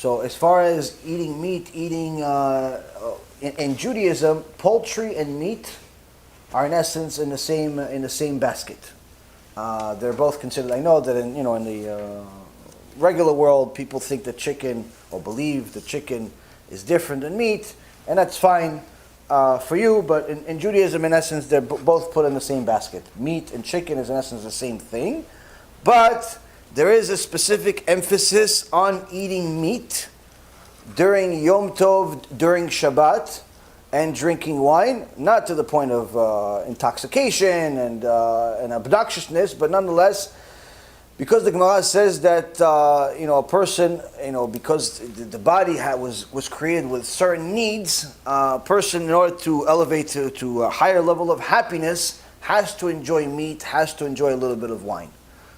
So as far as eating meat, in Judaism, poultry and meat are in essence in the same basket. They're both considered. I know that in the regular world, people think that chicken, or believe that chicken is different than meat, and that's fine for you. But in Judaism, in essence, they're both put in the same basket. Meat and chicken is in essence the same thing, but there is a specific emphasis on eating meat during Yom Tov, during Shabbat, and drinking wine, not to the point of intoxication and obnoxiousness, but nonetheless, because the Gemara says that a person, because the body was created with certain needs, a person, in order to elevate to a higher level of happiness, has to enjoy meat, has to enjoy a little bit of wine.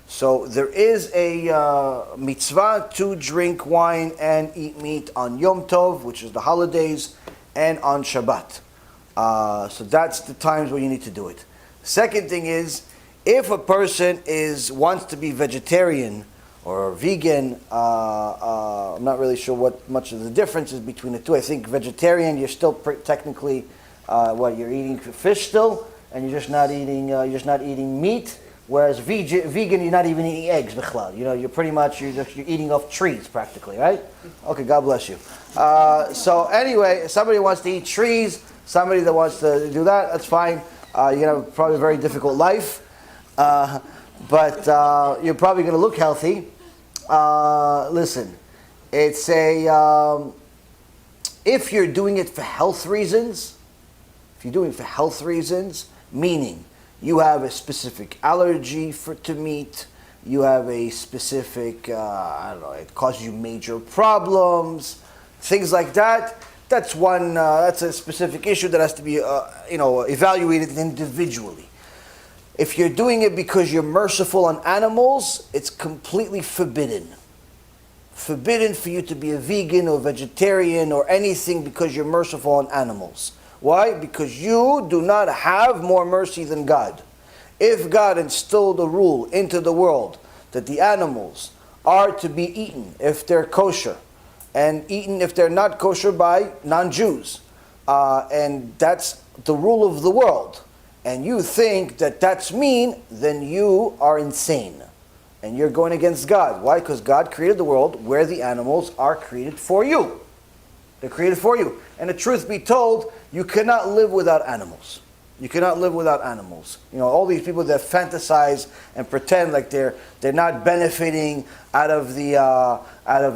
So there is a mitzvah to drink wine and eat meat on Yom Tov, which is the holidays, and on Shabbat. So that's the times where you need to do it. Second thing is, if a person wants to be vegetarian or vegan, I'm not really sure what much of the difference is between the two. I think vegetarian, you're still technically, you're eating fish still, and you're just not eating meat. Whereas vegan, you're not even eating eggs, you're pretty much you're eating off trees practically, right? Okay, God bless you. So anyway, somebody wants to eat trees, somebody that wants to do that's fine. You're gonna have probably a very difficult life, but you're probably gonna look healthy. Listen, it's if you're doing it for health reasons, meaning you have a specific allergy to meat, you have a specific, it causes you major problems, things like that. That's a specific issue that has to be, evaluated individually. If you're doing it because you're merciful on animals, it's completely forbidden. Forbidden for you to be a vegan or vegetarian or anything because you're merciful on animals. Why? Because you do not have more mercy than God. If God instilled a rule into the world that the animals are to be eaten if they're kosher, and eaten if they're not kosher by non-Jews, and that's the rule of the world, and you think that that's mean, then you are insane. And you're going against God. Why? Because God created the world where the animals are created for you. They're created for you. And the truth be told, you cannot live without animals. You cannot live without animals. All these people that fantasize and pretend like they're not benefiting out of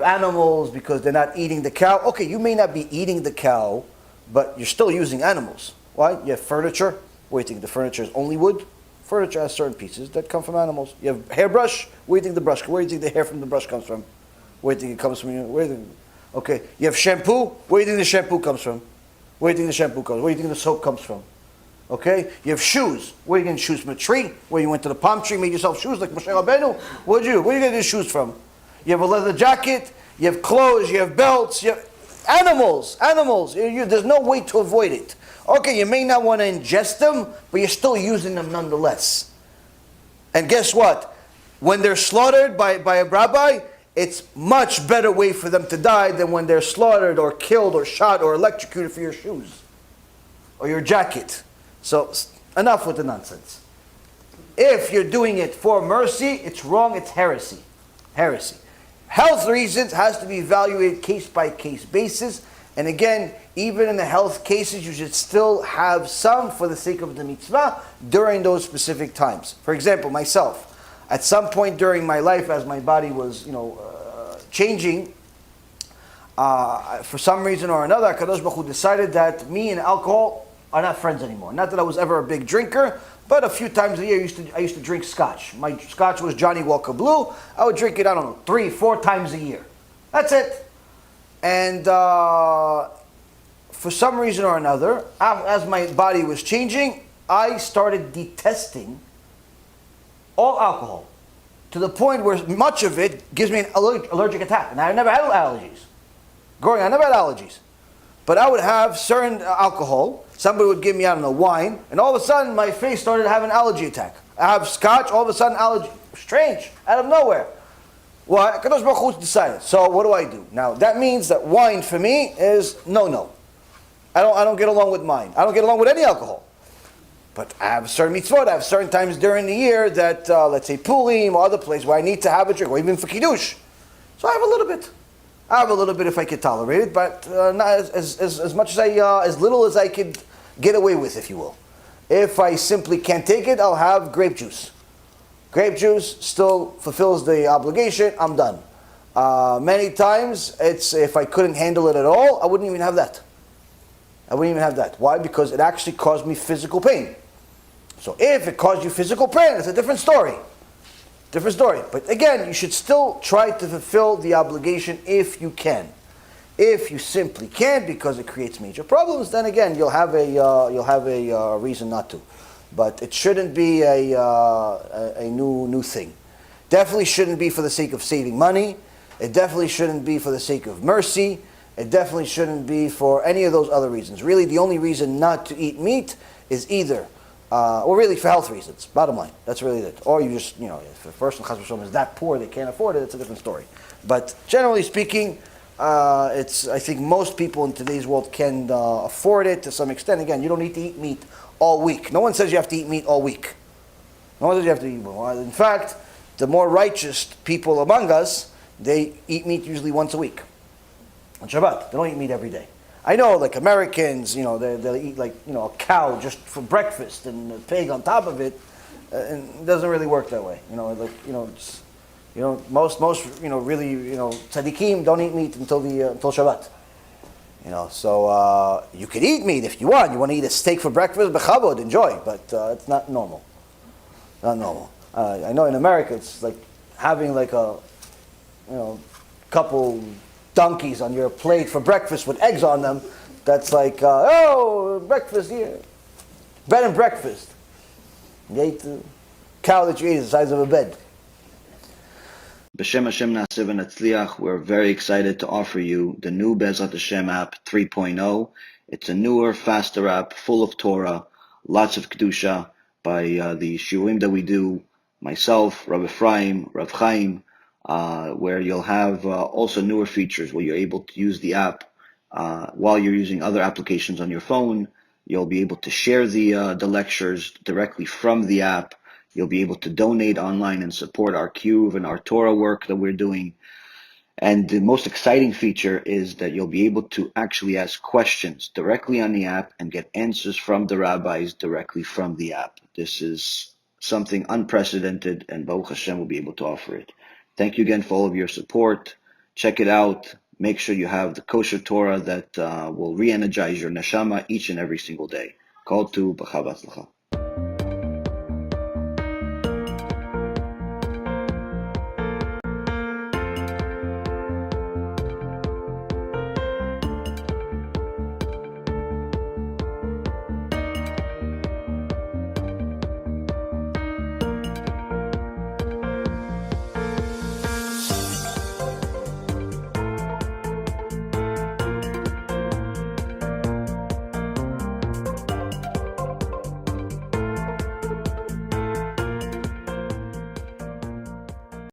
animals because they're not eating the cow. Okay, you may not be eating the cow, but you're still using animals. Why? You have furniture. What do you think? The furniture is only wood? Furniture has certain pieces that come from animals. You have hairbrush. Where do you think the brush? Where do you think the hair from the brush comes from? Where do you think it comes from? Okay, you have shampoo. Where do you think the shampoo comes from? Where do you think the shampoo comes from? Where do you think the soap comes from? Okay, you have shoes. Where are you getting shoes from? A tree? Where you went to the palm tree, made yourself shoes like Moshe Rabbeinu? What'd you do? Where are you getting these shoes from? You have a leather jacket. You have clothes. You have belts. You have animals. There's no way to avoid it. Okay, you may not want to ingest them, but you're still using them nonetheless. And guess what? When they're slaughtered by a rabbi, it's much better way for them to die than when they're slaughtered or killed or shot or electrocuted for your shoes or your jacket. So enough with the nonsense. If you're doing it for mercy, it's wrong, it's heresy. Heresy. Health reasons has to be evaluated case by case basis. And again, even in the health cases, you should still have some for the sake of the mitzvah during those specific times. For example, myself, at some point during my life, as my body was, changing, for some reason or another, HaKadosh Baruch Hu decided that me and alcohol are not friends anymore. Not that I was ever a big drinker, but a few times a year I used to drink scotch. My scotch was Johnny Walker Blue. I would drink it, 3-4 times a year. That's it. And for some reason or another, as my body was changing, I started detesting all alcohol to the point where much of it gives me an allergic attack. And I never had allergies. Growing up, I never had allergies. But I would have certain alcohol. Somebody would give me, wine. And all of a sudden, my face started having an allergy attack. I have scotch, all of a sudden allergy. Strange, out of nowhere. Well, Kadosh Baruch Hu decided. So what do? Now that means that wine for me is no. I don't get along with wine. I don't get along with any alcohol. But I have certain mitzvot. I have certain times during the year that, let's say Purim or other place where I need to have a drink, or even for Kiddush. So I have a little bit. I have a little bit if I could tolerate it, but not as much as little as I could get away with, if you will. If I simply can't take it, I'll have grape juice. Grape juice still fulfills the obligation. I'm done. Many times, it's if I couldn't handle it at all, I wouldn't even have that. Why? Because it actually caused me physical pain. So if it caused you physical pain, it's a different story. But again, you should still try to fulfill the obligation if you can. If you simply can't because it creates major problems, then again you'll have a reason not to. But it shouldn't be a new thing. Definitely shouldn't be for the sake of saving money. It definitely shouldn't be for the sake of mercy. It definitely shouldn't be for any of those other reasons. Really, the only reason not to eat meat is either, or really for health reasons, bottom line. That's really it. Or you just, if a person, chas v'shalom, is that poor they can't afford it, it's a different story. But generally speaking, I think most people in today's world can afford it to some extent. Again, you don't need to eat meat all week. No one says you have to eat meat all week. No one says you have to eat meat. In fact, the more righteous people among us, they eat meat usually once a week. On Shabbat. They don't eat meat every day. I know, like Americans, they'll eat a cow just for breakfast and a pig on top of it. And it doesn't really work that way. Most really, tzaddikim don't eat meat until Shabbat. So you can eat meat if you want. You want to eat a steak for breakfast, bechavod, enjoy. But it's not normal. Not normal. I know in America it's like having couple donkeys on your plate for breakfast with eggs on them. That's like, breakfast here. Bed and breakfast. You ate the cow that you ate is the size of a bed. B'Shem Hashem Na'aseh V'Natzliach, we're very excited to offer you the new Bezrat Hashem app 3.0. It's a newer, faster app full of Torah, lots of Kedusha by the Shiurim that we do, myself, Rabbi Ephraim, Rav Chaim, where you'll have also newer features where you're able to use the app while you're using other applications on your phone. You'll be able to share the lectures directly from the app. You'll be able to donate online and support our Kiruv and our Torah work that we're doing. And the most exciting feature is that you'll be able to actually ask questions directly on the app and get answers from the rabbis directly from the app. This is something unprecedented, and Baruch Hashem will be able to offer it. Thank you again for all of your support. Check it out. Make sure you have the kosher Torah that will re-energize your neshama each and every single day. Call to B'chava Tzlacha.